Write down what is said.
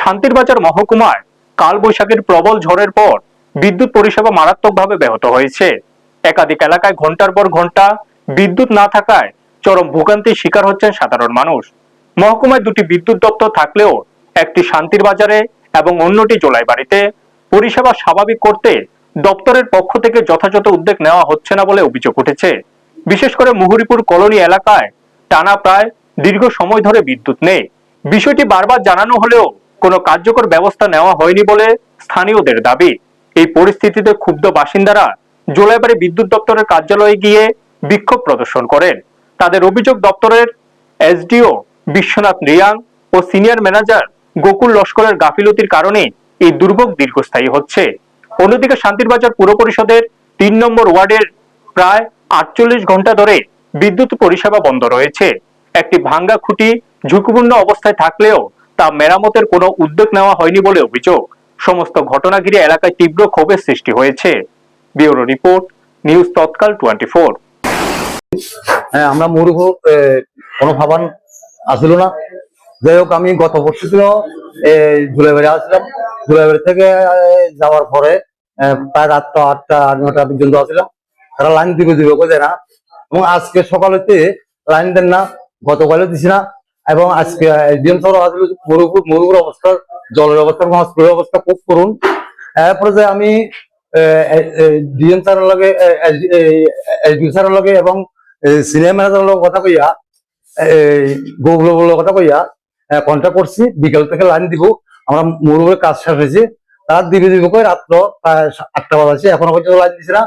শান্তিরবাজার মহকুমায় কালবৈশাখীর প্রবল ঝড়ের পর বিদ্যুৎ পরিষেবা মারাত্মকভাবে ব্যাহত হয়েছে। একাধিক এলাকায় ঘন্টার পর ঘন্টা বিদ্যুৎ না থাকায় চরম ভোগান্তির শিকার হচ্ছেন সাধারণ মানুষ। মহকুমায় দুটি বিদ্যুৎ দপ্তর থাকলেও একটি শান্তিরবাজারে এবং অন্যটি জোলাইবাড়িতে পরিষেবা স্বাভাবিক করতে দপ্তরের পক্ষ থেকে যথাযথ উদ্যোগ নেওয়া হচ্ছে না বলে অভিযোগ উঠেছে। বিশেষ করে মুহুরীপুর কলোনি এলাকায় টানা প্রায় দীর্ঘ সময় ধরে বিদ্যুৎ নেই। বিষয়টি বারবার জানানো হলেও কোনো কার্যকর ব্যবস্থা নেওয়া হয়নি বলে স্থানীয়দের দাবি। এই পরিস্থিতিতে ক্ষুব্ধ বাসিন্দারা জোলাইবাড়ি বিদ্যুৎ দপ্তরের কার্যালয়ে গিয়ে বিক্ষোভ প্রদর্শন করেন। তাদের অভিযোগ, দপ্তরের এসডিও বিশ্বনাথ রিয়াং ও সিনিয়র ম্যানেজার গোকুল লস্করের গাফিলতির কারণে এই দুর্ভোগ দীর্ঘস্থায়ী হচ্ছে। অন্যদিকে শান্তিরবাজার পুর পরিষদের ৩ নম্বর ওয়ার্ডের প্রায় ৪৮ ঘন্টা ধরে বিদ্যুৎ পরিষেবা বন্ধ রয়েছে। একটি ভাঙ্গা খুঁটি ঝুঁকিপূর্ণ অবস্থায় থাকলেও তা মেরামতের কোনো উদ্যোগ নেওয়া হয়নি বলে অভিযোগ। সমস্ত ঘটনা ঘিরে এলাকায় তীব্র ক্ষোভের সৃষ্টি হয়েছে। ব্যুরো রিপোর্ট, নিউজ তৎকাল 24। হ্যাঁ, আমরা মুরুগু কোনো ভাবান আসল না। যাই হোক, আমি গত বছর জুলাইবাড়ি আসলাম। জুলাইবাড়ি থেকে যাওয়ার পরে প্রায় রাত ৮টা ৮-৯টা পর্যন্ত আসলাম। তারা লাইন দিবে কোথায় না, এবং আজকে সকালেতে লাইন দেন না, গতকালও দিছি না। এবং আজকে মুরুগুর অবস্থা, জলের অবস্থা, স্কুলের অবস্থা খুব করুন। এরপরে যে আমি ডিএম স্যারের লগে, এসডিও স্যারের লগে এবং সিনিয়র ম্যানেজারের লগে কথা কইয়া, কথা কইয়া কন্ট্যাক্ট করছি। বিকেল থেকে লাইন দিব, আমরা মুরুগুর কাজ শেষ হয়েছে। তার দিবে কই রাত্র প্রায় ৮টা বাজে, এখনো পর্যন্ত লাইন দিছে না।